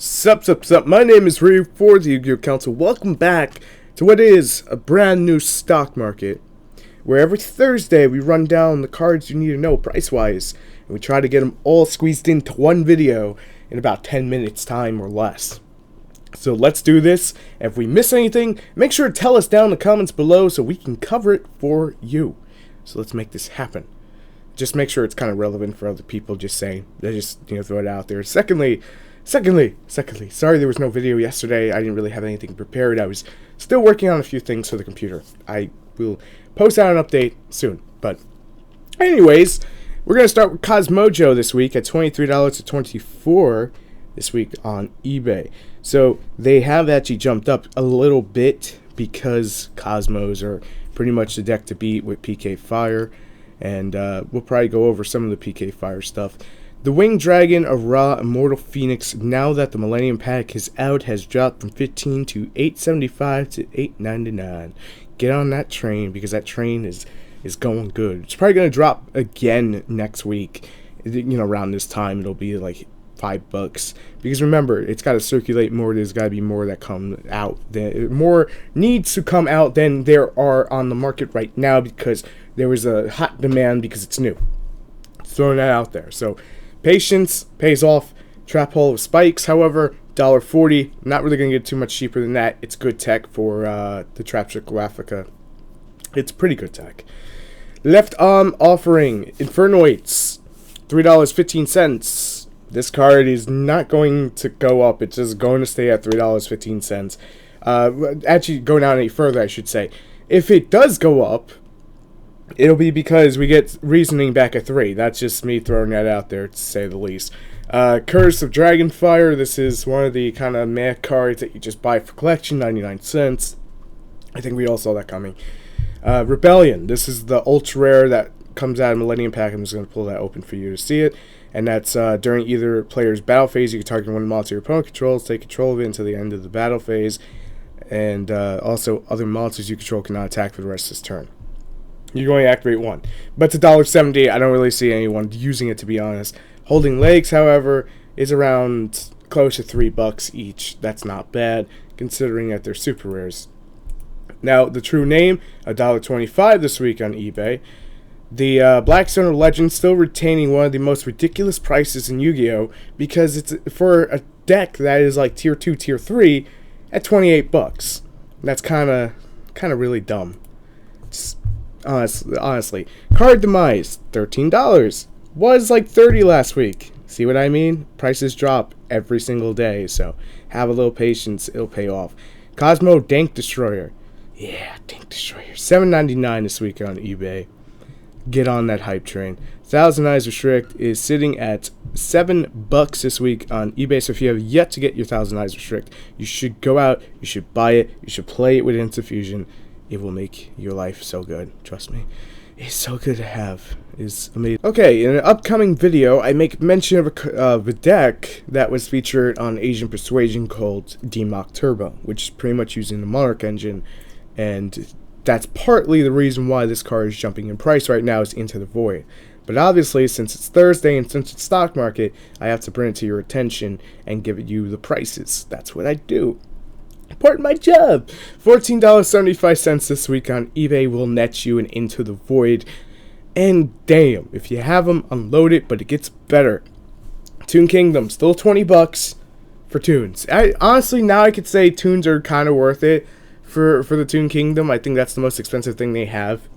Sup, my name is Ryu for the Yugioh Council. Welcome back to what is a brand new stock market, where every Thursday we run down the cards you need to know price-wise, and we try to get them all squeezed into one video in about 10 minutes time or less. So let's do this. If we miss anything, make sure to tell us down in the comments below so we can cover it for you. So let's make this happen. Just make sure it's kind of relevant for other people, just saying. They just, throw it out there. Secondly, sorry there was no video yesterday. I didn't really have anything prepared. I was still working on a few things for the computer. I will post out an update soon. But anyways, we're going to start with Cosmojo this week at $23 to $24 this week on eBay. So they have actually jumped up a little bit because Cosmos are pretty much the deck to beat with PK Fire. And we'll probably go over some of the PK Fire stuff. The Winged Dragon of Ra Immortal Phoenix, now that the Millennium pack is out, has dropped from $15 to $8.75 to $8.99. Get on that train, because that train is going good. It's probably going to drop again next week. Around this time, it'll be like $5. Because remember, it's got to circulate more. There's got to be more that come out. More needs to come out than there are on the market right now, because there was a hot demand because it's new. Throwing that out there. So patience pays off. Trap Hole of Spikes, however, $1.40. Not really going to get too much cheaper than that. It's good tech for the Trap Circle Africa. It's pretty good tech. Left Arm Offering, Infernoids, $3.15. This card is not going to go up. It's just going to stay at $3.15. Actually, go down any further, I should say. If it does go up, it'll be because we get Reasoning back at 3. That's just me throwing that out there, to say the least. Curse of Dragonfire. This is one of the kind of meh cards that you just buy for collection, 99 cents. I think we all saw that coming. Rebellion. This is the ultra rare that comes out of Millennium pack. I'm just going to pull that open for you to see it. And that's during either player's battle phase, you can target one monster your opponent controls, take control of it until the end of the battle phase. And also, other monsters you control cannot attack for the rest of this turn. You can only activate one. But it's $1.70. I don't really see anyone using it, to be honest. Holding Legs, however, is around close to $3 each. That's not bad, considering that they're super rares. Now, the true name, $1.25 this week on eBay. The Blackstone of Legend still retaining one of the most ridiculous prices in Yu-Gi-Oh! Because it's for a deck that is like Tier 2, Tier 3 at $28. That's kind of really dumb. Just honestly. Card Demise, $13. Was like $30 last week. See what I mean? Prices drop every single day, so have a little patience. It'll pay off. Cosmo Dank Destroyer. Yeah, Dank Destroyer. $7.99 this week on eBay. Get on that hype train. Thousand Eyes Restrict is sitting at $7 this week on eBay. So if you have yet to get your Thousand Eyes Restrict, you should go out, you should buy it, you should play it with Insta-Fusion. It will make your life so good. Trust me. It's so good to have. It's amazing. Okay, in an upcoming video, I make mention of a deck that was featured on Asian Persuasion called DMOC Turbo, which is pretty much using the Monarch engine. And that's partly the reason why this card is jumping in price right now, is Into the Void. But obviously, since it's Thursday and since it's stock market, I have to bring it to your attention and give you the prices. That's what I do. Part of my job. $14.75 this week on eBay will net you an Into the Void. And damn, if you have them, unload it, but it gets better. Toon Kingdom, still $20 for Toons. Honestly, now I could say Toons are kind of worth it for the Toon Kingdom. I think that's the most expensive thing they have.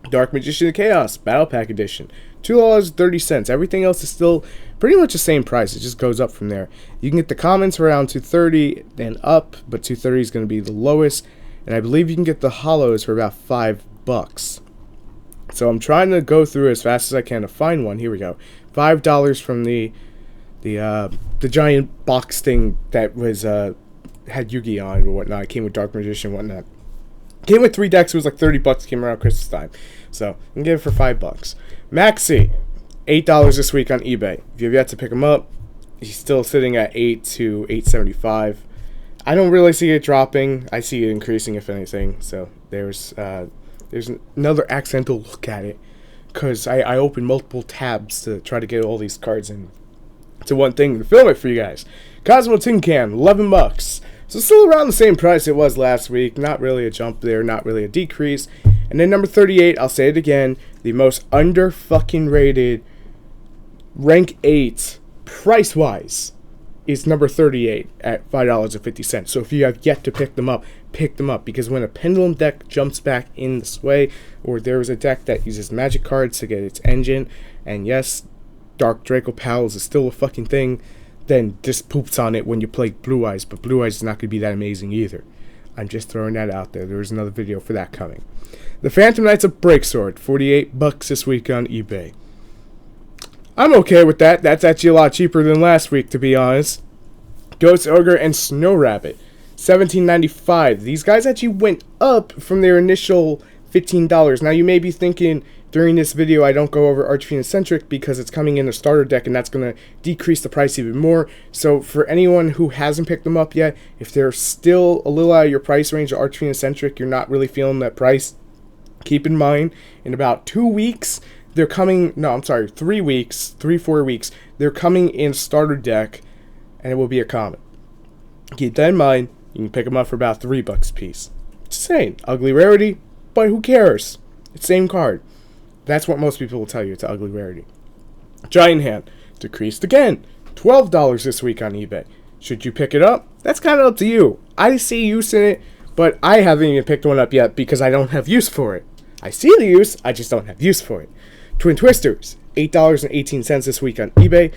Dark Magician of Chaos, Battle Pack Edition, $2.30. Everything else is still pretty much the same price. It just goes up from there. You can get the commons around $2.30 and up, but $2.30 is going to be the lowest. And I believe you can get the hollows for about $5. So I'm trying to go through as fast as I can to find one. Here we go. $5 from the giant box thing that was had Yu-Gi-Oh on or whatnot. It came with Dark Magician and whatnot. Came with 3 decks. It was like $30. Came around Christmas time. So you can get it for $5. Maxi, $8 this week on eBay. If you have yet to pick him up, he's still sitting at $8 to $8.75. I don't really see it dropping. I see it increasing, if anything. So there's another accidental look at it, because I opened multiple tabs to try to get all these cards in to one thing to film it for you guys. Cosmo Tin Can, 11 bucks. So still around the same price it was last week. Not really a jump there, not really a decrease. And then number 38, I'll say it again, the most under fucking rated rank 8 price-wise is number 38 at $5.50. So if you have yet to pick them up, because when a pendulum deck jumps back in this way, or there is a deck that uses magic cards to get its engine, and yes, Dark Draco Pals is still a fucking thing, then just poops on it when you play Blue Eyes, but Blue Eyes is not going to be that amazing either. I'm just throwing that out there. There's another video for that coming. The Phantom Knights of Breaksword, 48 bucks this week on eBay. I'm okay with that. That's actually a lot cheaper than last week, to be honest. Ghost Ogre and Snow Rabbit, $17.95. These guys actually went up from their initial $15. Now, you may be thinking, during this video, I don't go over Archfiend Eccentric because it's coming in a starter deck, and that's going to decrease the price even more. So, for anyone who hasn't picked them up yet, if they're still a little out of your price range of Archfiend Eccentric, you're not really feeling that price, keep in mind, in about 2 weeks, they're coming, 3 weeks, 4 weeks, they're coming in a starter deck, and it will be a common. Keep that in mind. You can pick them up for about $3 a piece. Just saying, ugly rarity, but who cares? It's the same card. That's what most people will tell you, it's ugly rarity. Giant Hand, decreased again, $12 this week on eBay. Should you pick it up? That's kind of up to you. I see use in it, but I haven't even picked one up yet because I don't have use for it. I see the use, I just don't have use for it. Twin Twisters, $8.18 this week on eBay.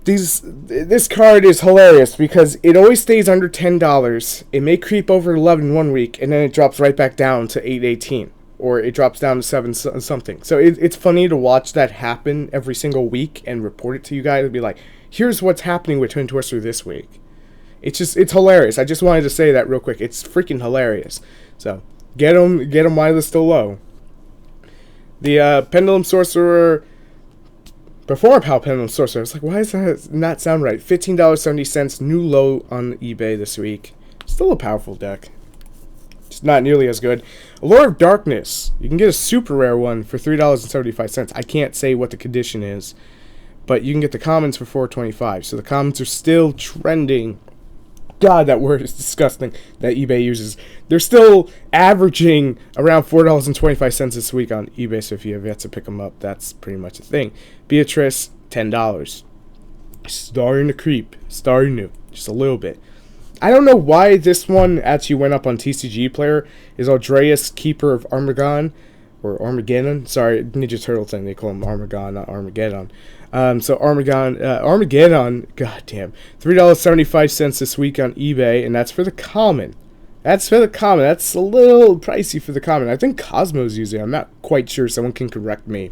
This card is hilarious because it always stays under $10. It may creep over 11 one week, and then it drops right back down to $8.18. Or it drops down to 7 something. So it's funny to watch that happen every single week and report it to you guys and be like, here's what's happening with Twin Twister this week. It's hilarious. I just wanted to say that real quick. It's freaking hilarious. So get them while they're still low. The Pendulum Sorcerer, Perform Power Pendulum Sorcerer. I was like, why does that not sound right? $15.70, new low on eBay this week. Still a powerful deck. Just not nearly as good. Allure of Darkness. You can get a super rare one for $3.75. I can't say what the condition is, but you can get the commons for $4.25. So the commons are still trending. God, that word is disgusting that eBay uses. They're still averaging around $4.25 this week on eBay, so if you have yet to pick them up, that's pretty much a thing. Beatrice, $10. Starting to creep. Starting to. Just a little bit. I don't know why this one actually went up on TCG Player. Is Aldreus, Keeper of Armageddon, or Armageddon? Sorry, Ninja Turtle thing. They call him Armageddon, not Armageddon. So Armageddon, goddamn, $3.75 this week on eBay, and that's for the common. That's for the common. That's a little pricey for the common. I think Cosmo's using it. I'm not quite sure. Someone can correct me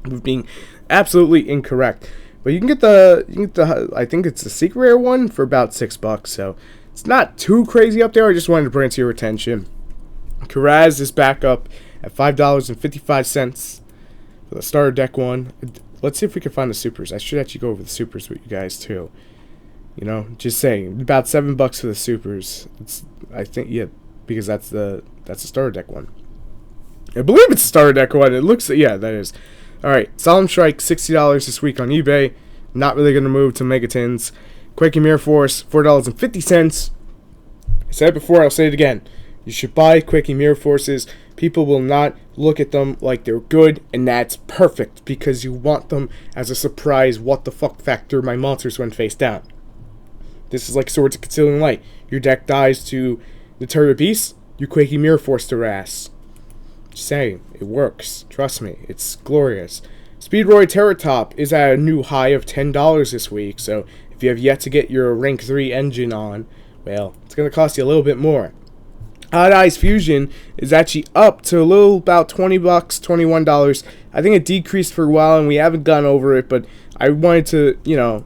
with being absolutely incorrect. But you can get the I think it's the secret rare one for about $6. So it's not too crazy up there. I just wanted to bring it to your attention. Karaz is back up at $5.55 for the starter deck one. Let's see if we can find the supers. I should actually go over the supers with you guys too. You know, just saying, about $7 for the supers. I think, yeah, because that's the starter deck one. I believe it's a starter deck one. It looks, yeah, that is. All right, Solemn Strike, $60 this week on eBay. Not really going to move to Megatins. Quaking Mirror Force, $4.50. I said it before, I'll say it again. You should buy Quaking Mirror Forces. People will not look at them like they're good, and that's perfect because you want them as a surprise what the fuck factor my monsters went face down. This is like Swords of Concealing Light. Your deck dies to the Terror Beast, you Quaking Mirror Force their ass. Just saying, it works. Trust me, it's glorious. Speedroid Terror Top is at a new high of $10 this week, so if you have yet to get your rank 3 engine on, well, it's going to cost you a little bit more. Odd Eyes Fusion is actually up to a little about $20, $21. I think it decreased for a while, and we haven't gone over it, but I wanted to,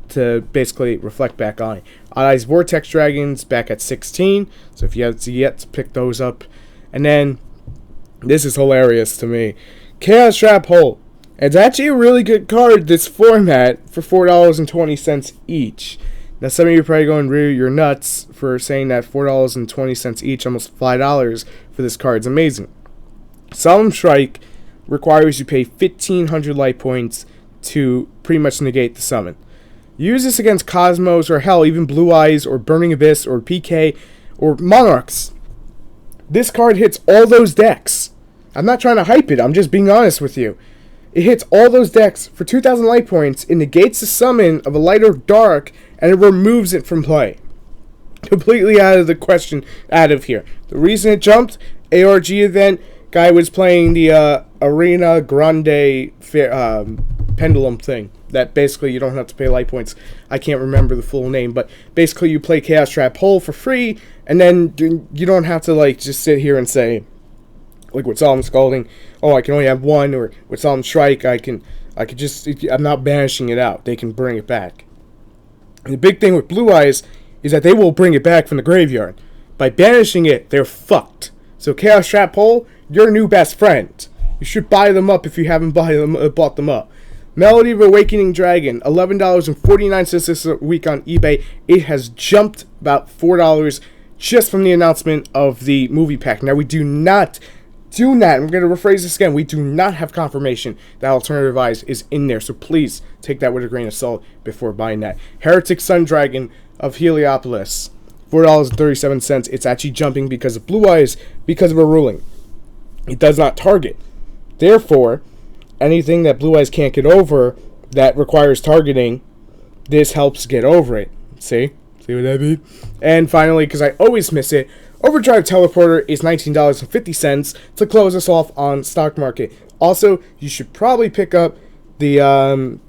to basically reflect back on it. Odd Eyes Vortex Dragons back at 16, so if you have yet to pick those up. And then, this is hilarious to me, Chaos Trap Hole. It's actually a really good card, this format, for $4.20 each. Now, some of you are probably going, Ryu, you're nuts for saying that $4.20 each, almost $5 for this card. It's amazing. Solemn Strike requires you pay 1,500 light points to pretty much negate the summon. Use this against Cosmos, or hell, even Blue Eyes, or Burning Abyss, or PK, or Monarchs. This card hits all those decks. I'm not trying to hype it, I'm just being honest with you. It hits all those decks for 2,000 light points, it negates the summon of a light or dark, and it removes it from play. Completely out of the question, out of here. The reason it jumped, ARG event, guy was playing the Arena Grande Pendulum thing. That basically you don't have to pay light points. I can't remember the full name, but basically you play Chaos Trap Hole for free, and then you don't have to like just sit here and say, like with Solemn Scalding, oh, I can only have one, or with Solemn Strike, I could just, I'm not banishing it out. They can bring it back. And the big thing with Blue Eyes is that they will bring it back from the graveyard. By banishing it, they're fucked. So Chaos Trap Hole, your new best friend. You should buy them up if you haven't bought them up. Melody of Awakening Dragon, $11.49 this week on eBay. It has jumped about $4 just from the announcement of the movie pack. Now, we do not, I'm going to rephrase this again, we do not have confirmation that Alternative Eyes is in there, so please take that with a grain of salt before buying that. Heretic Sun Dragon of Heliopolis, $4.37. It's actually jumping because of Blue Eyes, because of a ruling. It does not target. Therefore, anything that Blue Eyes can't get over that requires targeting, this helps get over it. See what I mean? And finally, because I always miss it, Overdrive Teleporter is $19.50 to close us off on stock market. Also, you should probably pick up the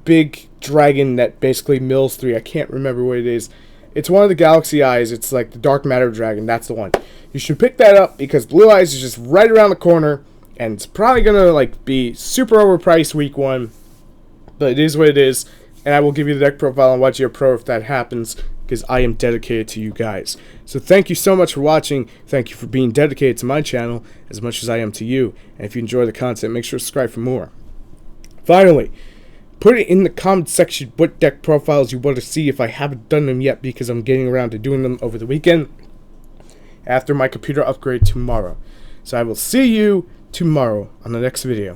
big dragon that basically mills 3. I can't remember what it is. It's one of the Galaxy Eyes. It's like the Dark Matter Dragon. That's the one. You should pick that up because Blue Eyes is just right around the corner, and it's probably gonna like be super overpriced week 1, but it is what it is. And I will give you the deck profile on YGO Pro if that happens, because I am dedicated to you guys. So thank you so much for watching. Thank you for being dedicated to my channel as much as I am to you. And if you enjoy the content, make sure to subscribe for more. Finally, put it in the comment section what deck profiles you want to see if I haven't done them yet, because I'm getting around to doing them over the weekend after my computer upgrade tomorrow. So I will see you tomorrow on the next video.